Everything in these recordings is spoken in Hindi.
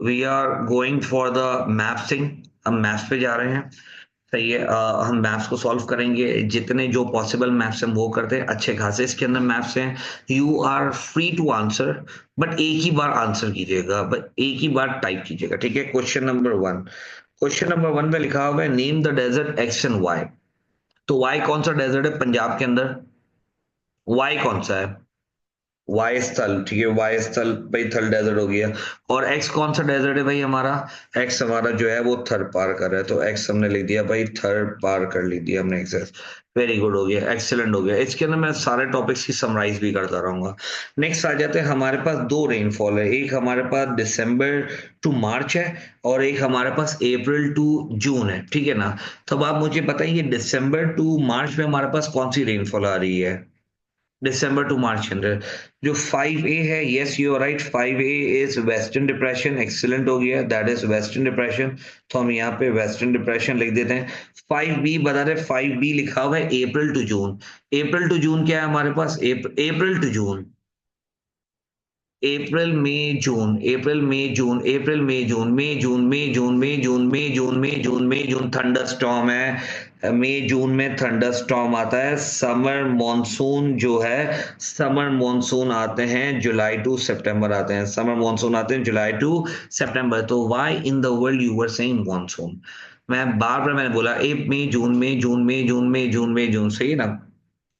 We are going for the mappings. हम मैप्स पे जा रहे हैं। सही है। हम मैप्स को सॉल्व करेंगे, जितने जो पॉसिबल मैप्स हम वो करते हैं। अच्छे खासे इसके अंदर मैप्स हैं। You are free to answer, but एक ही बार आंसर कीजिएगा, बट एक ही बार टाइप कीजिएगा। ठीक है। क्वेश्चन नंबर 1 में लिखा हुआ है name the desert X and Y. तो वाई कौन सा डेजर्ट है पंजाब के अंदर? वाई कौन सा है? वाई स्थल। ठीक है, वाई स्थल भाई, थल डेजर्ट हो गया। और एक्स कौन सा डेजर्ट है भाई हमारा? एक्स हमारा जो है वो थर पार कर रहा है, तो एक्स हमने लिख दिया भाई, थर पार कर ली दिया हमने एक्सेस। वेरी गुड, हो गया, एक्सीलेंट हो गया। इसके अंदर मैं सारे टॉपिक्स की समराइज भी करता रहूंगा। नेक्स्ट आ जाते हैं, हमारे पास दो रेनफॉल है। एक हमारे पास दिसंबर टू मार्च है, और एक हमारे पास अप्रैल टू जून है। ठीक है ना? तो अब आप मुझे बताइए दिसंबर टू मार्च में हमारे पास कौन सी रेनफॉल आ रही है? दिसंबर टू मार्च के अंदर जो 5A है, yes you are right, 5A is western depression. Excellent हो गया, दैट इज वेस्टर्न डिप्रेशन। तो हम यहाँ पे वेस्टर्न डिप्रेशन लिख देते हैं। 5B बता रहे, 5B लिखा हुआ है अप्रैल टू जून। अप्रैल टू जून क्या है हमारे पास? अप्रैल टू जून, अप्रैल मई जून, अप्रैल मई जून, अप्रैल मई जून, मई जून, मई जून, मई जून, मई जून, मई जून, मई जून, थंडर स्टॉर्म है। मई जून में थंडर स्टॉर्म आता है। समर मॉनसून जो है, समर मॉनसून आते हैं जुलाई टू सितंबर आते हैं। समर मॉनसून आते हैं जुलाई टू सितंबर। तो why in the world you were saying monsoon? मैं बार बार मैंने बोला ए मई जून, मई जून, मई जून, मई जून, मई जून, सही है ना?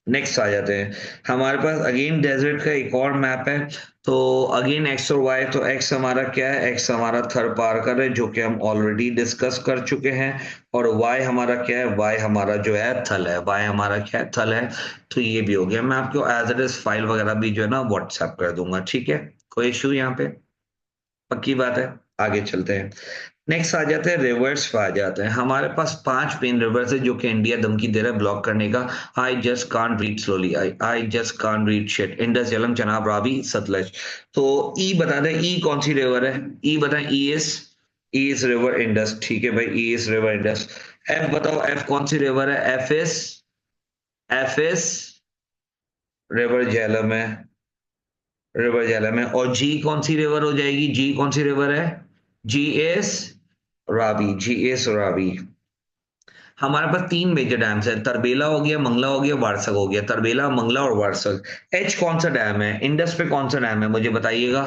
नेक्स्ट आ जाते हैं, हमारे पास अगेन डेजर्ट का एक और मैप है। तो अगेन एक्स और वाई, तो एक्स हमारा क्या है? एक्स हमारा थर पार कर है, जो कि हम ऑलरेडी डिस्कस कर चुके हैं। और वाई हमारा क्या है? वाई हमारा जो है थल है। वाई हमारा क्या है? थल है। तो ये भी हो गया। मैं आपको एज इट इज फाइल वगैरह भी जो है ना व्हाट्सएप कर दूंगा। ठीक है, कोई इशू यहाँ पे? पक्की बात है। आगे चलते हैं। नेक्स्ट आ जाते हैं रिवर्स पे। आ जाते हैं, हमारे पास 5 मेन रिवर्स है जो कि इंडिया धमकी दे रहा है ब्लॉक करने का। I just can't read slowly, I just can't read shit. Indus, Jhelum, Chenab, Ravi, Sutlej. तो ई बता दें, ई कौन सी रिवर है? ई बताएं। E is river Indus. ठीक है भाई, E is river Indus. F बताओ, एफ कौन सी रिवर है? एफ इज रिवर झेलम है। रिवर झेलम है। और जी कौन सी रिवर हो जाएगी? जी कौन सी रिवर है? G S Ravi. G S Ravi. हमारे पास 3 मेजर डैम्स है, तरबेला हो गया, मंगला हो गया, वारसक हो गया। तरबेला, मंगला और वारसक। एच कौन सा डैम है? इंडस पे कौन सा डैम है मुझे बताइएगा।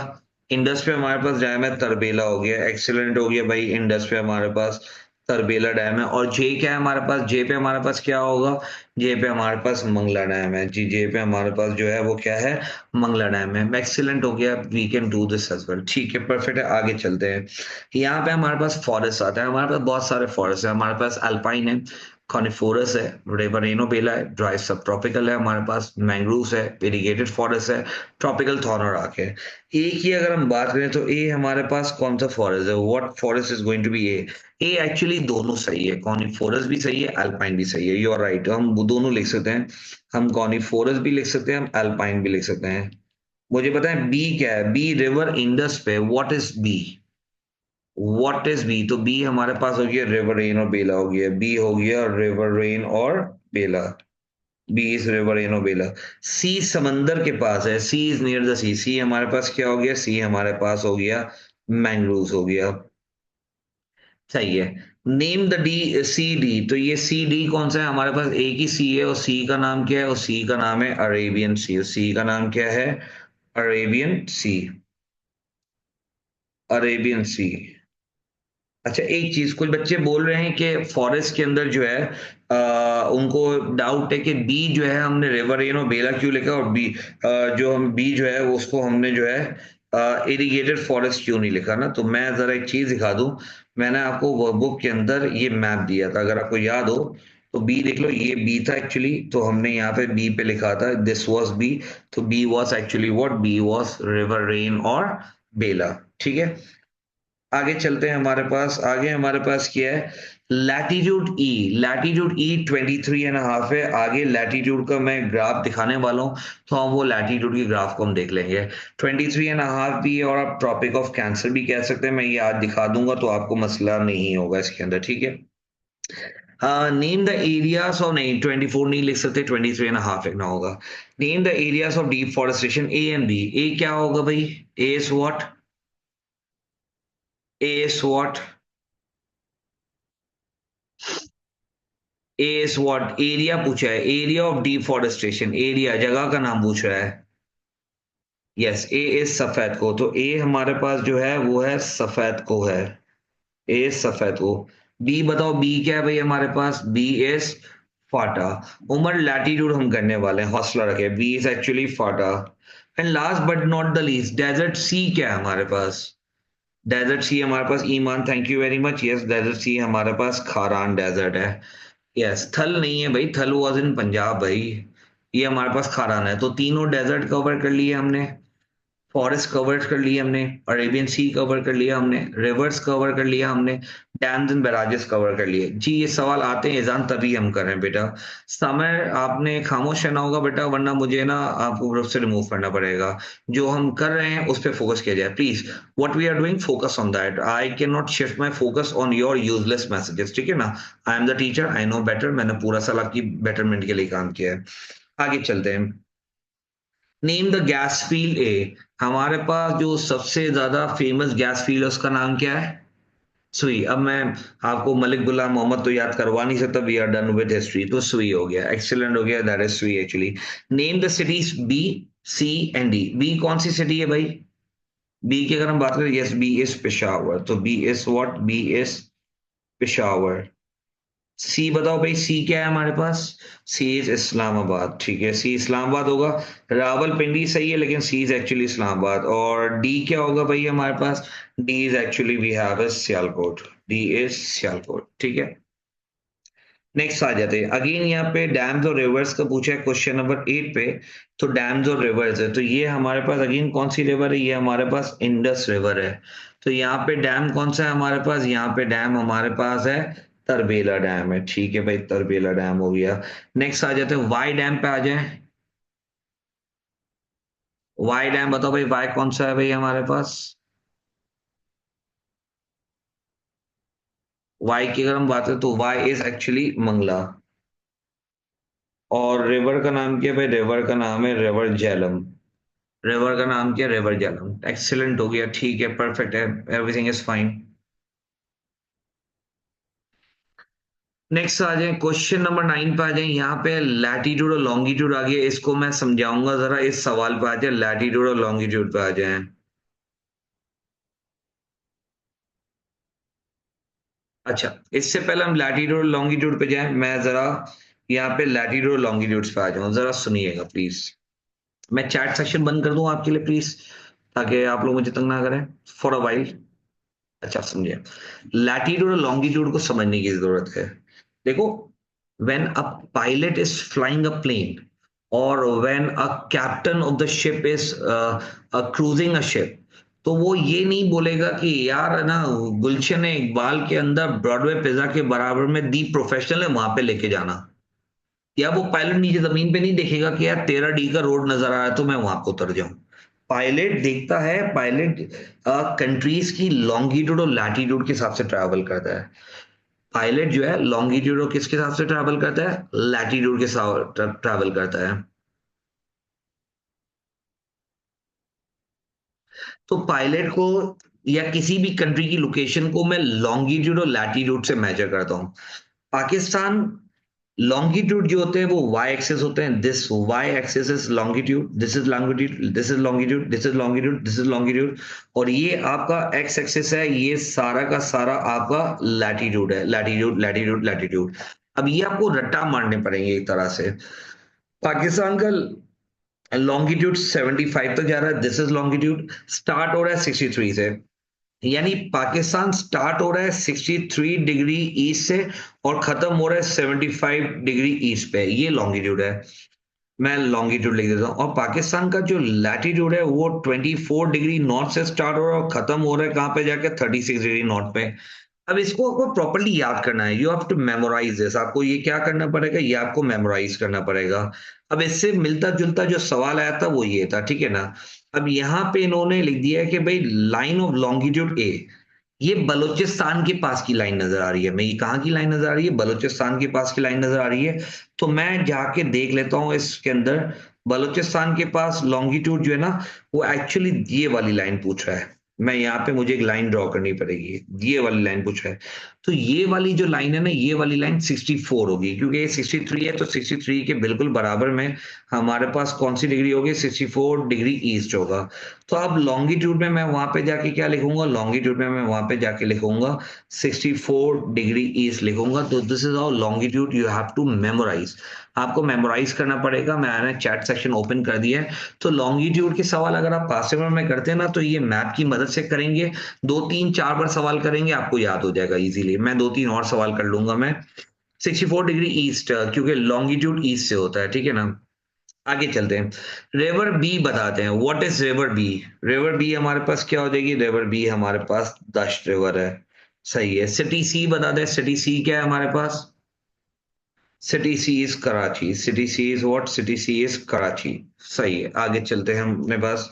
इंडस पे हमारे पास डैम है तरबेला, हो गया, एक्सीलेंट हो गया भाई। इंडस पे हमारे पास तरबेला डैम है। और जे क्या है हमारे पास? जे पे हमारे पास क्या होगा? जे पे हमारे पास मंगला डैम है। जी, जे पे हमारे पास जो है वो क्या है? मंगला डैम है। एक्सीलेंट हो गया, we can do this as well. ठीक है, परफेक्ट है। आगे चलते हैं। यहाँ पे हमारे पास फॉरेस्ट आता है। हमारे पास बहुत सारे फॉरेस्ट है। हमारे पास अल्पाइन है, कॉनिफोरस है, रेवरेनो बेला है, ड्राई सब ट्रॉपिकल है। हमारे पास मैंग्रोव्स है, इरिगेटेड फॉरेस्ट है, ट्रॉपिकल थॉर्न और राख है। एक ही अगर हम बात करें तो ए हमारे पास कौन सा फॉरेस्ट है? What forest is going to be a? A actually दोनों सही है, कॉनिफोरस भी सही है, अल्पाइन भी सही है। यू आर राइट, हम वो दोनों लिख सकते हैं। हम कॉनिफोरस भी लिख सकते हैं, हम अल्पाइन भी लिख सकते हैं। मुझे बताएं बी क्या है? बी रिवर इंडस पे what is B? What is B? तो बी हमारे पास हो गया रिवर रेन और बेला, हो गया बी, हो गया रिवर रेन और बेला। बी इज रिवर रेन और बेला। सी समंदर के पास है, सी इज नियर द सी। सी हमारे पास क्या हो गया? सी हमारे पास हो गया मैंग्रोव्स हो गया। सही है। Name the D, C D. तो ये सी डी कौन सा है? हमारे पास एक ही सी है, और सी का नाम क्या है? और सी का नाम है अरेबियन सी। सी का नाम क्या है? अरेबियन सी। अरेबियन सी। अच्छा, एक चीज, कुछ बच्चे बोल रहे हैं कि फॉरेस्ट के अंदर जो है उनको डाउट है कि बी जो है हमने रिवरेन और बेला क्यों लिखा, और बी जो हम बी जो है उसको हमने जो है इरिगेटेड फॉरेस्ट क्यों नहीं लिखा ना। तो मैं जरा एक चीज दिखा दूं। मैंने आपको वर्कबुक के अंदर ये मैप दिया था, अगर आपको याद हो तो बी देख लो, ये बी था एक्चुअली। तो हमने यहाँ पे बी पे लिखा था दिस वाज बी। तो B was actually what? B was river रेन और बेला। ठीक है, आगे चलते हैं। हमारे पास क्या है? लैटीट्यूड ई 23.5 है। आगे लैटीट्यूड का मैं ग्राफ दिखाने वाला हूँ, तो हम वो लैटीट्यूड की ग्राफ को हम देख लेंगे। 23.5 भी है, और आप ट्रॉपिक ऑफ कैंसर भी कह सकते हैं। मैं ये आज दिखा दूंगा तो आपको मसला नहीं होगा इसके अंदर। ठीक है। नेम द एरियाज ऑफ, नहीं 24 नहीं लिख सकते, 23.5 लिखना होगा। Name the areas of deforestation a and b. A क्या होगा भाई? A is what? A is what, a is what, area पूछा है, एरिया ऑफ डिफॉरेस्टेशन, एरिया जगह का नाम पूछ रहा है। यस, ए इज सफेद को, तो ए हमारे पास जो है वो है सफेद को है, ए सफेद को। बी बताओ, बी क्या है भाई हमारे पास, b is FATA. Umar latitude हम करने वाले हैं, हौसला रखे, b is actually FATA. And last but not the least, desert c क्या है हमारे पास, डेजर्ट सी हमारे पास, Iman thank you very much, yes desert c हमारे पास खारान डेजर्ट है। यस, थल नहीं है भाई, थल वाज इन पंजाब भाई, ये हमारे पास खारान है। तो तीनों डेजर्ट कवर कर लिए हमने, फॉरेस्ट कवर कर लिए हमने, अरेबियन सी कवर कर लिया हमने, रिवर्स कवर कर लिया हमने, डैम्स एंड बैराजेस कवर कर लिए। जी ये सवाल आते हैं एजान तभी हम कर रहे हैं बेटा, समय आपने खामोश रहना होगा बेटा, वरना मुझे ना आपको ग्रुप से रिमूव करना पड़ेगा। जो हम कर रहे हैं उस पर फोकस किया जाए please, what we are doing focus on that, I can not shift my focus on your useless messages, ठीक है ना। I am the teacher, I know better, मैंने पूरा साल आपकी बेटरमेंट के लिए काम किया है। आगे चलते हैं, नेम द गैस फील्ड ए, हमारे पास जो सबसे ज्यादा फेमस गैस फील्ड है उसका नाम क्या है, सुई। अब मैं आपको मलिक गुलाम मोहम्मद तो याद करवा नहीं सकता, we are done with history, तो सुई हो गया, एक्सीलेंट हो गया, that is Sui actually. Name the cities B, C and D, B कौन सी सिटी है भाई, बी की अगर हम बात करें, यस बी इज पेशावर, तो b is what, b is Peshawar. C बताओ भाई, सी क्या है हमारे पास, सी इज इस्लामाबाद, ठीक है, सी इस्लामाबाद होगा। रावलपिंडी सही है, लेकिन सी इज एक्चुअली इस्लामाबाद। और डी क्या होगा भाई हमारे पास, d is actually we have is Sialkot, d is Sialkot, ठीक है। नेक्स्ट आ जाते हैं, अगेन यहाँ पे डैम्स और रिवर्स का पूछा है क्वेश्चन नंबर 8 पे, तो डैम्स और रिवर्स है, तो ये हमारे पास अगेन कौन सी रिवर है, ये हमारे पास इंडस रिवर है। तो यहाँ पे डैम कौन सा है हमारे पास, यहाँ पे डैम हमारे पास है तरबेला डैम है, ठीक है भाई, तरबेला डैम हो गया। नेक्स्ट आ जाते हैं वाई डैम पे आ जाए, वाई डैम बताओ भाई, वाई कौन सा है भाई हमारे पास, वाई की अगर हम बात करें तो वाई इज एक्चुअली मंगला। और रिवर का नाम क्या है भाई, रिवर का नाम है रिवर झेलम, रिवर का नाम क्या, रिवर झेलम, एक्सीलेंट हो गया, ठीक है, परफेक्ट है, एवरीथिंग इज फाइन। नेक्स्ट आ जाए, क्वेश्चन नंबर 9 पे आ जाए, यहाँ पे लैटिट्यूड और लॉन्गिट्यूड आ गया, इसको मैं समझाऊंगा जरा, इस सवाल पे आ जाए, लैटिट्यूड और लॉन्गिट्यूड पे आ जाए। अच्छा, इससे पहले हम लैटिट्यूड और लॉन्गिट्यूड पे जाएं, मैं जरा यहाँ पे लैटिट्यूड और लॉन्गिट्यूड पे आ जाऊं, जरा सुनिएगा प्लीज। मैं चैट सेक्शन बंद कर दूं आपके लिए प्लीज, ताकि आप लोग मुझे तंग ना करें फॉर अ वाइल। अच्छा समझिए, लैटिट्यूड और लॉन्गिट्यूड को समझने की जरूरत है। देखो, when a pilot is flying a plane, और when a captain of the ship is cruising a ship, तो वो ये नहीं बोलेगा कि यार ना गुलशन इकबाल के अंदर ब्रॉडवे पिज्जा के बराबर में दी प्रोफेशनल है, वहां पे लेके जाना। या वो पायलट नीचे जमीन पे नहीं देखेगा कि यार 13D का रोड नजर आ रहा है तो मैं वहां को उतर जाऊं। पायलट देखता है, पायलट कंट्रीज की लॉन्गिट्यूड और लैटिट्यूड के हिसाब से ट्रैवल करता है। पायलट जो है लॉन्गिट्यूड और किसके हिसाब से ट्रैवल करता है, लैटिट्यूड के साथ ट्रैवल करता है। तो पायलट को या किसी भी कंट्री की लोकेशन को मैं लॉन्गिट्यूड और लैटिट्यूड से मेजर करता हूँ। पाकिस्तान लॉन्गिट्यूड जो होते हैं वो वाई एक्सिस होते हैं, this Y axis is longitude, this is longitude, this is longitude, this is longitude, this is longitude. और ये आपका एक्स एक्सिस है, ये सारा का सारा आपका लैटिट्यूड है, लैटिट्यूड लैटिट्यूड लैटिट्यूड। अब ये आपको रट्टा मारने पड़ेंगे एक तरह से। पाकिस्तान का लॉन्गिट्यूड 75 तक जा रहा है, दिस इज लॉन्गिट्यूड, स्टार्ट हो रहा है 63 से, यानी पाकिस्तान स्टार्ट हो रहा है 63 डिग्री ईस्ट से और खत्म हो रहा है 75 डिग्री ईस्ट पे, ये लॉन्गिट्यूड है। मैं लॉन्गिट्यूड लिख देता हूँ। और पाकिस्तान का जो लैटिट्यूड है वो 24 डिग्री नॉर्थ से स्टार्ट हो रहा है और खत्म हो रहा है कहाँ पे जाके, 36 डिग्री नॉर्थ पे। अब इसको आपको प्रॉपरली याद करना है, you have to memorise this, आपको ये क्या करना पड़ेगा, ये आपको मेमोराइज करना पड़ेगा। अब इससे मिलता जुलता जो सवाल आया था वो ये था, ठीक है ना। अब यहाँ पे इन्होंने लिख दिया है कि भाई लाइन ऑफ लॉन्गिट्यूड ए, ये बलूचिस्तान के पास की लाइन नजर आ रही है, मैं ये कहाँ की लाइन नजर आ रही है, बलूचिस्तान के पास की लाइन नजर आ रही है। तो मैं जाके देख लेता हूँ इसके अंदर, बलूचिस्तान के पास लॉन्गिट्यूड जो है ना, वो एक्चुअली ये वाली लाइन पूछ रहा है। मैं यहाँ पे मुझे एक लाइन ड्रॉ करनी पड़ेगी, ये वाली लाइन पूछा है। तो ये वाली जो लाइन है ना, ये वाली लाइन 64 होगी, क्योंकि ये 63 है, तो 63 के बिल्कुल बराबर में हमारे पास कौन सी डिग्री होगी, 64 डिग्री ईस्ट होगा। तो अब लॉन्गिट्यूड में मैं वहां पे जाके क्या लिखूंगा, लॉन्गिट्यूड में मैं वहां पे जाके लिखूंगा 64 डिग्री ईस्ट लिखूंगा। तो this is our longitude, you have to memorise, आपको मेमोराइज करना पड़ेगा। मैंने चैट सेक्शन ओपन कर दिया है। तो लॉन्गिट्यूड के सवाल अगर आप पास पेपर में करते हैं ना, तो ये मैप की मदद से करेंगे, 2 3 4 बार सवाल करेंगे, आपको याद हो जाएगा इजीली। मैं 2 3 और सवाल कर लूंगा मैं। 64 डिग्री ईस्ट, क्योंकि लॉन्गिट्यूड ईस्ट से होता है, ठीक है ना। आगे चलते हैं, रिवर बी बताते हैं। What is river B? River B हमारे पास क्या हो जाएगी, रिवर बी हमारे पास दश रिवर है, सही है। सिटी सी बता दें, सिटी सी क्या है हमारे पास, city C is Karachi, city C is what, city C is Karachi, सही है। आगे चलते हैं, अपने पास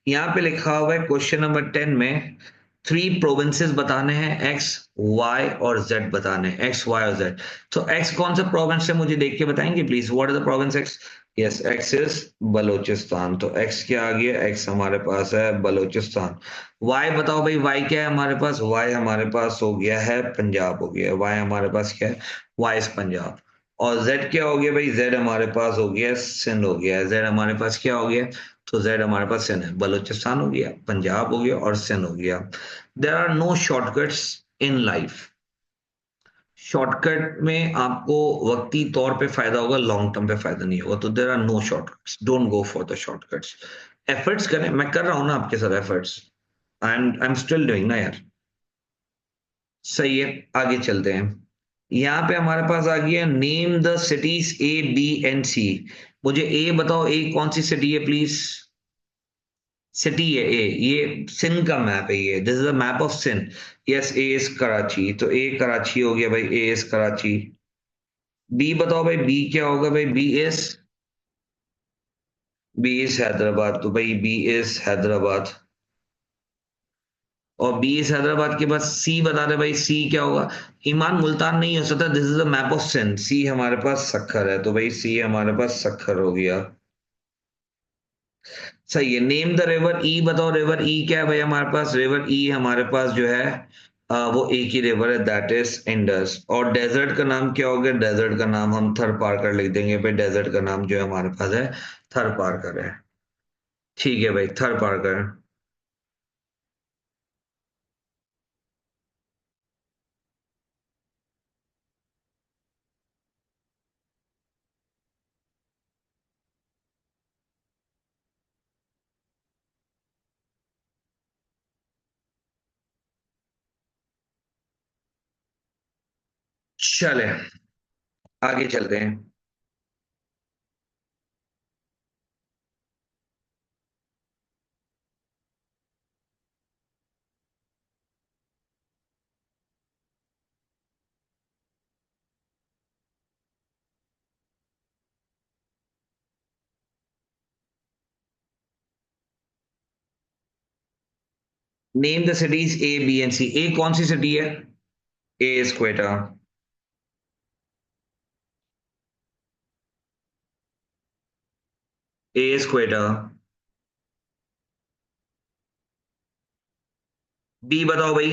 यहाँ पे लिखा हुआ है क्वेश्चन नंबर 10 में 3 प्रोविंसेस बताने हैं, एक्स वाई और जेड बताने हैं, एक्स वाई और जेड। तो एक्स कौन सा प्रोविंस है मुझे देख के बताएंगे please, what is the province x? Yes, x is Balochistan. तो एक्स क्या आ गया, एक्स हमारे पास है बलोचिस्तान। वाई बताओ भाई, वाई क्या है हमारे पास, वाई हमारे पास हो गया है पंजाब, हो गया वाई हमारे पास क्या है, वाई इज पंजाब। और जेड क्या हो गया भाई, जेड हमारे पास हो गया सिंध, हो गया जेड हमारे पास क्या हो गया, तो जेड हमारे पास सिंध है, बलूचिस्तान हो गया, पंजाब हो गया और सिंध हो गया। There are no shortcuts in life. Shortcut में आपको वक्ती तौर पे फायदा होगा, लॉन्ग टर्म पे फायदा नहीं होगा। तो there are no shortcuts, don't go for the shortcuts. Efforts करें, मैं कर रहा हूं ना आपके साथ efforts, I am still doing ना यार, सही है। आगे चलते हैं, यहाँ पे हमारे पास आ गया name the cities A B and C. मुझे ए बताओ, ए कौन सी सिटी है प्लीज, सिटी है ए, ये सिंध का मैप है, ये this is the map of Sindh. Yes, A is Karachi, तो ए कराची हो गया भाई, ए इज कराची। बी बताओ भाई, बी क्या होगा भाई, बी इज हैदराबाद, तो भाई बी इज हैदराबाद। और बी इज हैदराबाद के बाद सी बता दे भाई, सी क्या होगा, ईमान मुल्तान नहीं हो सकता, this is the map of Sindh. C हमारे पास सखर है, तो भाई सी हमारे पास सखर हो गया, सही है। नेम द रिवर ई बताओ, रिवर ई क्या है भाई हमारे पास, रिवर ई हमारे पास जो है वो एक ही रिवर है, दैट इज इंडस। और डेजर्ट का नाम क्या हो गया, डेजर्ट का नाम हम थर पारकर लिख देंगे भाई, डेजर्ट का नाम जो है हमारे पास है थर पारकर है, ठीक है भाई, थर पारकर। चले आगे चलते हैं। Name the cities A B and C. A कौन सी सिटी है, A is Quetta, A is Quetta. B बताओ भाई,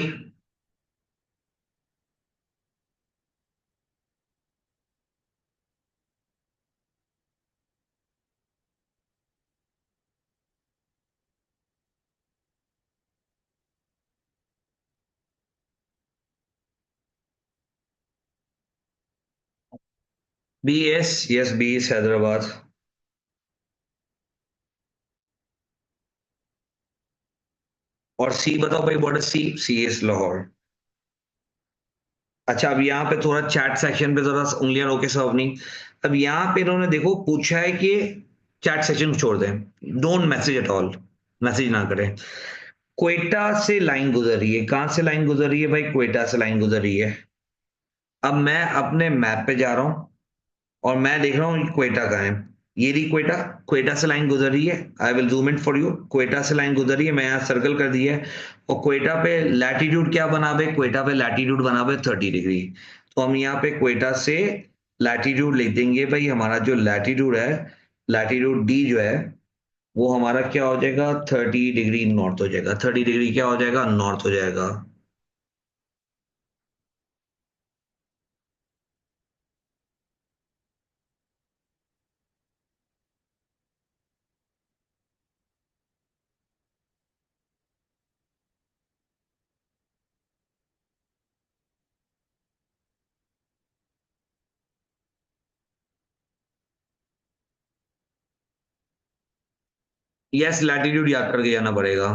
B yes, yes B is Hyderabad. और सी बताओ भाई, what is C, C is Lahore. अच्छा, अब यहाँ पे थोड़ा चैट सेक्शन पे जरा उंगलियां रोके सब अपनी। अब यहाँ पे इन्होंने देखो पूछा है कि चैट सेक्शन छोड़ दें, don't message at all, message ना करें। क्वेटा से लाइन गुजर रही है, कहां से लाइन गुजर रही है भाई, क्वेटा से लाइन गुजर रही है। अब मैं अपने मैप पे जा रहा हूं और मैं देख रहा हूँ क्वेटा कहाँ है, ये रही क्वेटा, क्वेटा से लाइन गुजर रही है। I will zoom it for you, Quetta से लाइन गुजर रही है, मैं यहाँ सर्कल कर दिया है। और क्वेटा पे लैटिट्यूड क्या बना हुआ है, क्वेटा पे लैटिट्यूड बना हुआ है 30 डिग्री। तो हम यहाँ पे क्वेटा से लैटिट्यूड लिख देंगे भाई, हमारा जो लैटिट्यूड है, लैटिट्यूड डी जो है वो हमारा क्या हो जाएगा, 30 डिग्री नॉर्थ हो जाएगा, 30 डिग्री क्या हो जाएगा, नॉर्थ हो जाएगा। यस, लैटिट्यूड याद करके जाना पड़ेगा।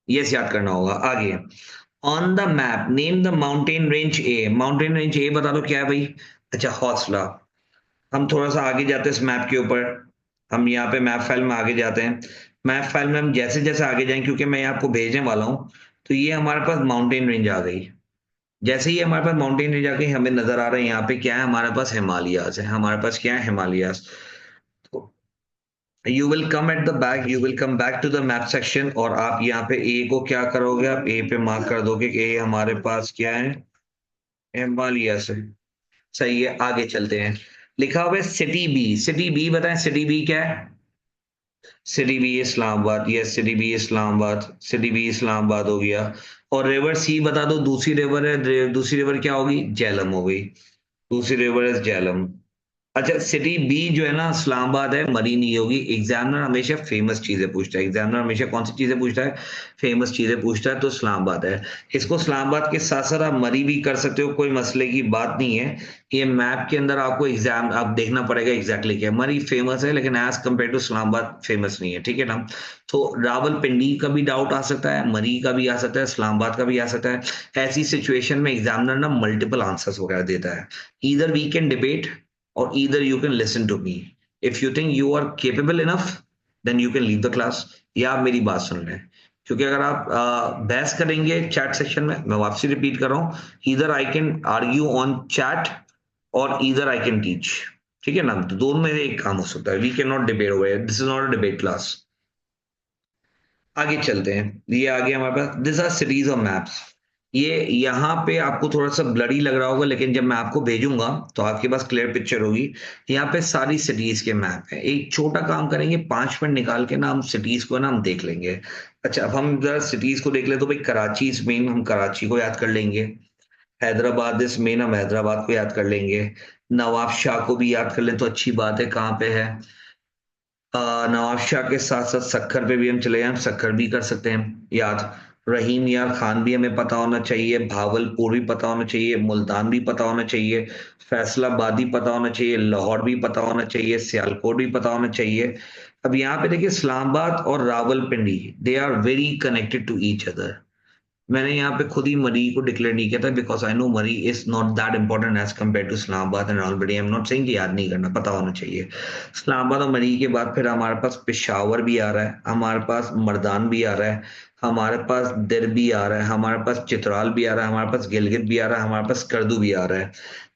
यस, याद करना होगा। आगे, on the map name the mountain range A. Mountain range ए बता दो क्या है भाई। अच्छा, हौसला। हम थोड़ा सा आगे जाते हैं इस मैप के ऊपर। हम यहाँ पे मैप फाइल में आगे जाते हैं। मैप फाइल में हम जैसे जैसे आगे जाएं, क्योंकि मैं ये आपको भेजने वाला हूँ, तो ये हमारे पास माउंटेन रेंज आ गई। जैसे ही हमारे पास माउंटेन रेंज आ गई, हमें नजर आ रहा है यहाँ पे क्या है, हमारे पास हिमालयाज है। हमारे पास क्या है, हिमालयाज। तो you will come at the back, you will come back to the map section, और आप यहाँ पे ए को क्या करोगे, आप ए पे मार्क कर दोगे कि ए हमारे पास क्या है, हिमालयाज है। सही है, आगे चलते हैं। लिखा हुआ है सिटी बी। सिटी बी बताएं, सिटी बी क्या है। City B Islamabad. Yes, city B Islamabad. City B Islamabad हो गया। और रिवर सी बता दो, दूसरी रिवर है, दूसरी रिवर क्या होगी, झेलम हो गई। दूसरी रिवर इज झेलम। अच्छा, सिटी बी जो है ना, इस्लामाबाद है, मरी नहीं होगी। एग्जामिनर हमेशा फेमस चीजें पूछता है। एग्जामिनर हमेशा कौन सी चीजें पूछता है, फेमस चीजें पूछता है, तो इस्लामाबाद है। इसको इस्लामाबाद के साथ साथ आप मरी भी कर सकते हो, कोई मसले की बात नहीं है। ये मैप के अंदर आपको एग्जाम आप देखना पड़ेगा एग्जैक्टली क्या है। मरी फेमस है, लेकिन as compared to Islamabad famous नहीं है, ठीक है ना। तो रावलपिंडी का भी डाउट आ सकता है, मरी का भी आ सकता है, इस्लामाबाद का भी आ सकता है। ऐसी सिचुएशन में एग्जामिनर ना मल्टीपल आंसर्स वगैरह देता है। Either we can debate, or either you can listen to me. If you think you are capable enough, then you can leave the class, या आप मेरी बात सुन लें। क्योंकि अगर आप बहस करेंगे चैट सेक्शन में, मैं वापसी रिपीट कर रहा हूँ, either I can argue on chat और either I can teach। ठीक है ना, तो दोनों में से एक काम हो सकता है। We can not debate over, this is not a debate class. आगे चलते हैं। ये आगे हमारे पास this are cities of maps. ये यहाँ पे आपको थोड़ा सा ब्लडी लग रहा होगा, लेकिन जब मैं आपको भेजूंगा तो आपके पास क्लियर पिक्चर होगी। यहाँ पे सारी सिटीज के मैप है। एक छोटा काम करेंगे, 5 मिनट निकाल के ना हम सिटीज को ना हम देख लेंगे। अच्छा, अब हम जरा सिटीज को देख ले, तो भाई कराची इज मेन, हम कराची को याद कर लेंगे। हैदराबाद इज मेन, हम हैदराबाद को याद कर लेंगे। नवाब शाह को भी याद कर लें तो अच्छी बात है। कहाँ पे है, नवाब शाह के साथ साथ सक्खर पे भी हम चले जाएं, सक्खर भी कर सकते हैं याद। रहीम यार खान भी हमें पता होना चाहिए, भावलपुर भी पता होना चाहिए, मुल्तान भी पता होना चाहिए, फैसलाबाद भी पता होना चाहिए, लाहौर भी पता होना चाहिए, सियालकोट भी पता होना चाहिए। अब यहाँ पे देखिए, इस्लामाबाद और Rawalpindi, they are very connected to each other. मैंने यहाँ पे खुद ही मरी को डिक्लेयर नहीं किया था, because I know Murree is not that important as compared to Islamabad and Rawalpindi. I am not saying कि याद नहीं करना, पता होना चाहिए। इस्लामाबाद और मरी के बाद फिर हमारे पास पेशावर भी आ रहा है, हमारे पास मर्दान भी आ रहा है, हमारे पास दिर भी आ रहा है, हमारे पास चित्राल भी आ रहा है, हमारे पास गिलगित भी आ रहा है, हमारे पास स्कर्दू भी आ रहा है।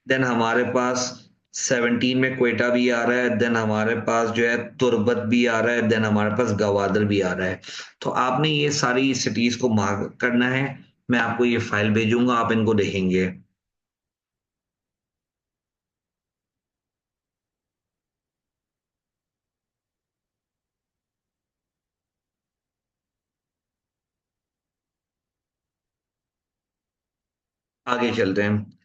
देन हमारे पास 17 में क्वेटा भी आ रहा है। देन हमारे पास जो है तुर्बत भी आ रहा है। देन हमारे पास गवादर भी आ रहा है। तो आपने ये सारी सिटीज को मार्क करना है। मैं आपको ये फाइल भेजूंगा, आप इनको देखेंगे। आगे चलते हैं।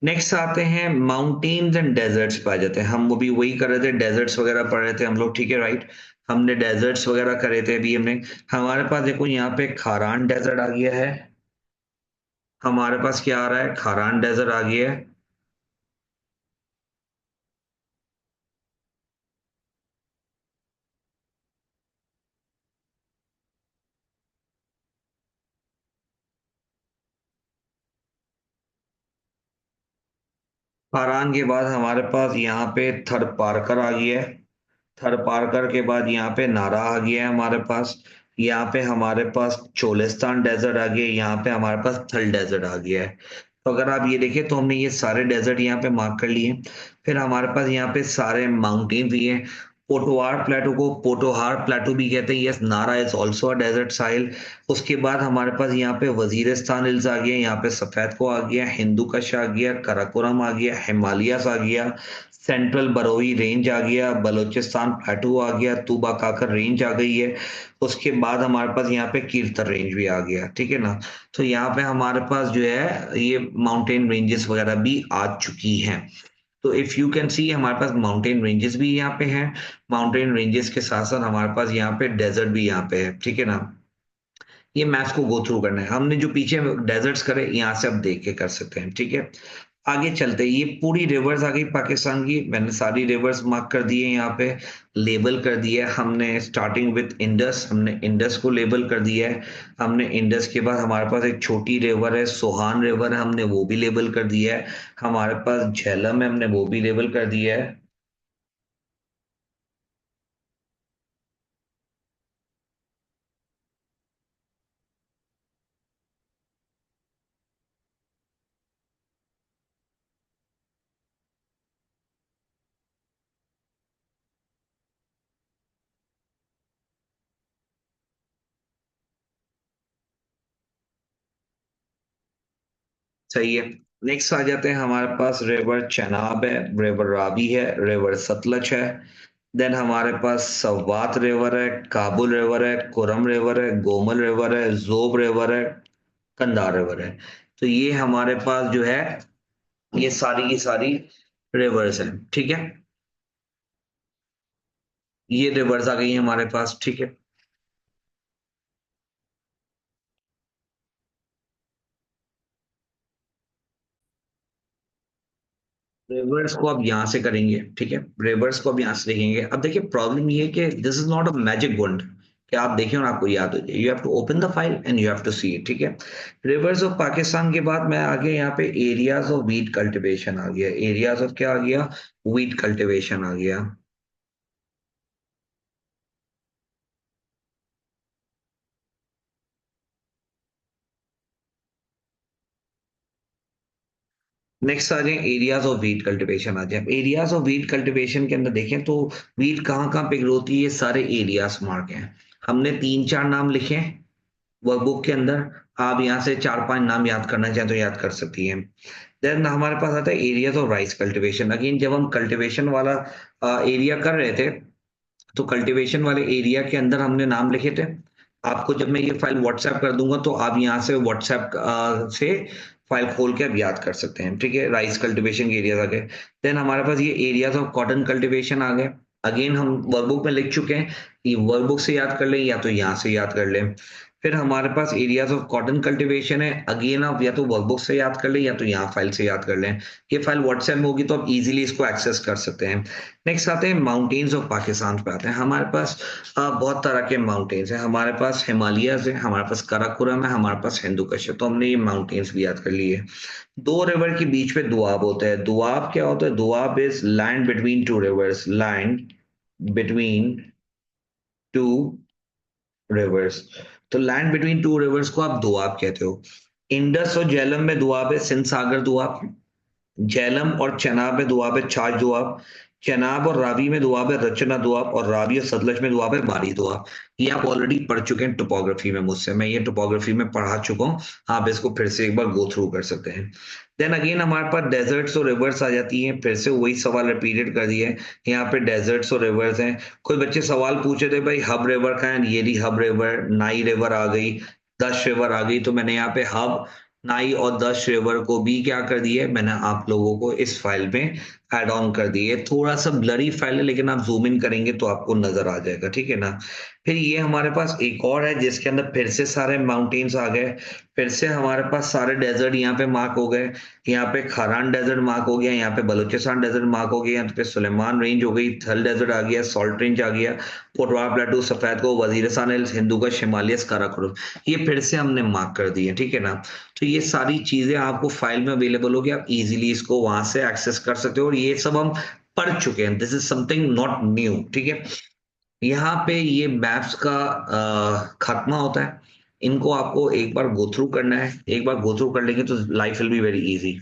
नेक्स्ट आते हैं, माउंटेन्स एंड डेजर्ट्स पाए जाते हैं। हम वो भी वही कर रहे थे, डेजर्ट्स वगैरह पढ़ रहे थे हम लोग, ठीक है, राइट। हमने डेजर्ट्स वगैरह करे थे अभी हमने। हमारे पास देखो यहाँ पे खारान डेजर्ट आ गया है। हमारे पास क्या आ रहा है, खारान डेजर्ट आ गया है। खारान के बाद हमारे पास यहाँ पे थर पारकर आ गया है। थर पारकर के बाद यहाँ पे नारा आ गया है हमारे पास। यहाँ पे हमारे पास चोलिस्तान डेजर्ट आ गया है। यहाँ पे हमारे पास थल डेजर्ट आ गया है। तो अगर आप ये देखें, तो हमने ये सारे डेजर्ट यहाँ पे मार्क कर लिए। फिर हमारे पास यहाँ पे सारे माउंटेन भी हैं। पोटोहार प्लेटो को पोटोहार प्लेटो भी कहते हैं। यस, नारा इज ऑल्सो अ डेजर्ट साइल। उसके बाद हमारे पास यहाँ पे वजीरिस्तान हिल्स आ गया, यहाँ पे सफेद को आ गया, हिंदू कश आ गया, कराकोरम आ गया, हिमालयस आ गया, सेंट्रल बरोई रेंज आ गया, बलूचिस्तान प्लेटू आ गया, तूबा काकर रेंज आ गई है। उसके बाद हमारे पास यहाँ पे कीर्तन रेंज भी आ गया, ठीक है ना। तो यहाँ पे हमारे पास जो है ये माउंटेन रेंजेस वगैरह भी आ चुकी हैं। तो इफ यू कैन सी हमारे पास माउंटेन रेंजेस भी यहाँ पे हैं। माउंटेन रेंजेस के साथ साथ हमारे पास यहाँ पे डेजर्ट भी यहाँ पे है, ठीक है ना। ये मैथ्स को गो थ्रू करना है हमने, जो पीछे डेजर्ट्स करे यहाँ से अब देख के कर सकते हैं, ठीक है। आगे चलते हैं, ये पूरी रिवर्स आ गई पाकिस्तान की, मैंने सारी रिवर्स मार्क कर दी है यहाँ पे, लेबल कर दिया है हमने। स्टार्टिंग विद इंडस, हमने इंडस को लेबल कर दिया है। हमने इंडस के बाद हमारे पास एक छोटी रिवर है सोहान रिवर है, हमने वो भी लेबल कर दिया है। हमारे पास झेलम है, हमने वो भी लेबल कर दिया है। सही है। नेक्स्ट आ जाते हैं, हमारे पास रिवर चनाब है, रिवर रावी है, रिवर सतलज है। देन हमारे पास सवात रिवर है, काबुल रिवर है, कुरम रिवर है, गोमल रिवर है, जोब रिवर है, कंधार रिवर है। तो ये हमारे पास जो है, ये सारी की सारी रिवर्स हैं, ठीक है। ये रिवर्स आ गई हैं हमारे पास, ठीक है। रिवर्स को अब यहां से करेंगे, ठीक है। रिवर्स को अब यहां से देखेंगे। अब देखिए प्रॉब्लम ये है कि this is not a magic wand कि आप देखें और आपको याद हो जाए। You have to open the file and you have to see it, ठीक है। रिवर्स ऑफ पाकिस्तान के बाद मैं आगे यहाँ पे एरियाज ऑफ वीट कल्टीवेशन आ गया, एरियाज ऑफ क्या आ गया, वीट कल्टीवेशन आ गया। नेक्स्ट आ जाए एरियाज ऑफ वीट कल्टीवेशन, आ जाए एरियाज ऑफ वीट कल्टीवेशन के अंदर देखें तो वीट कहाँ कहाँ पे ग्रो होती है, ये सारे एरियाज मार्क हैं। हमने तीन चार नाम लिखे हैं वर्कबुक के अंदर। आप यहाँ से चार पांच नाम याद करना चाहें तो याद कर सकती हैं। देन हमारे पास आता है areas of rice cultivation. Again जब हम कल्टीवेशन वाला एरिया कर रहे थे, तो कल्टीवेशन वाले एरिया के अंदर हमने नाम लिखे थे। आपको जब मैं ये फाइल व्हाट्सएप कर दूंगा तो आप यहाँ से व्हाट्सएप से फाइल खोल के आप याद कर सकते हैं, ठीक है। राइस कल्टीवेशन के एरियाज आ गए। देन हमारे पास ये एरियाज ऑफ कॉटन कल्टीवेशन आ गए। अगेन हम वर्कबुक में लिख चुके हैं, ये वर्कबुक से याद कर लें या तो यहाँ से याद कर लें। फिर हमारे पास एरियाज ऑफ कॉटन कल्टीवेशन है। अगेन आप या तो वर्कबुक से याद कर लें या तो यहाँ फाइल से याद कर लें। ये फाइल व्हाट्सएप में होगी तो आप इजीली इसको एक्सेस कर सकते हैं। नेक्स्ट आते हैं माउंटेन्स ऑफ पाकिस्तान पे आते हैं। हमारे पास बहुत तरह के माउंटेन्स हैं। हमारे पास हिमालयस है, हमारे पास काराकोरम है, हमारे पास हिंदू कश्यप। तो हमने ये माउंटेन्स भी याद कर लिए। दो रिवर के बीच में दुआब होता है। दुआब क्या होता है, Doab is land between two reverse, land between two reverse. तो लैंड बिटवीन टू रिवर्स को आप दुआब कहते हो। इंडस और झेलम में दुआब है सिंध सागर दुआब। झेलम और चनाब में दुआब है छाछ दुआब। चनाब और रावी में दुआब है रचना दुआब। और रावी और सतलज में दुआब है बारी दुआब। ये आप ऑलरेडी पढ़ चुके हैं टोपोग्राफी में मुझसे, मैं ये टोपोग्राफी में पढ़ा चुका हूँ। आप इसको फिर से एक बार गो थ्रू कर सकते हैं। देन अगेन हमारे पास डेजर्ट्स और रिवर्स आ जाती हैं। फिर से वही सवाल रिपीटेड कर दिया है। यहाँ पे डेजर्ट्स और रिवर्स हैं। कोई बच्चे सवाल पूछे थे भाई हब रिवर का है, ये रही हब रिवर, नाई रिवर आ गई, दश रिवर आ गई। तो मैंने यहाँ पे हब, नाई और दश रिवर को भी क्या कर दिया है, मैंने आप लोगों को इस फाइल में ऐड ऑन कर दिए। थोड़ा सा ब्लरी फाइल है लेकिन आप जूम इन करेंगे तो आपको नजर आ जाएगा, ठीक है ना। फिर ये हमारे पास एक और है जिसके अंदर फिर से सारे माउंटेन्स आ गए। फिर से हमारे पास सारे डेजर्ट यहाँ पे मार्क हो गए। यहाँ पे खारान डेजर्ट मार्क हो गया, यहाँ पे बलूचिस्तान डेजर्ट मार्क हो गया, यहाँ पे सुलेमान रेंज हो गई, थल डेजर्ट आ गया, सॉल्ट रेंज आ गया, पोटवार प्लेटू, सफेद को, वजीरिस्तान हिल्स, हिंदुकुश, हिमालयस, काराकोरम। ये फिर से हमने मार्क कर दिए, ठीक है ना। तो ये सारी चीजें आपको फाइल में अवेलेबल होगी, आप इजीली इसको वहां से एक्सेस कर सकते हो। और ये सब हम पढ़ चुके हैं, this is something not new, ठीक है। यहाँ पे ये मैप्स का खात्मा होता है। इनको आपको एक बार गो थ्रू करना है, एक बार गो थ्रू कर लेंगे तो life will be very easy.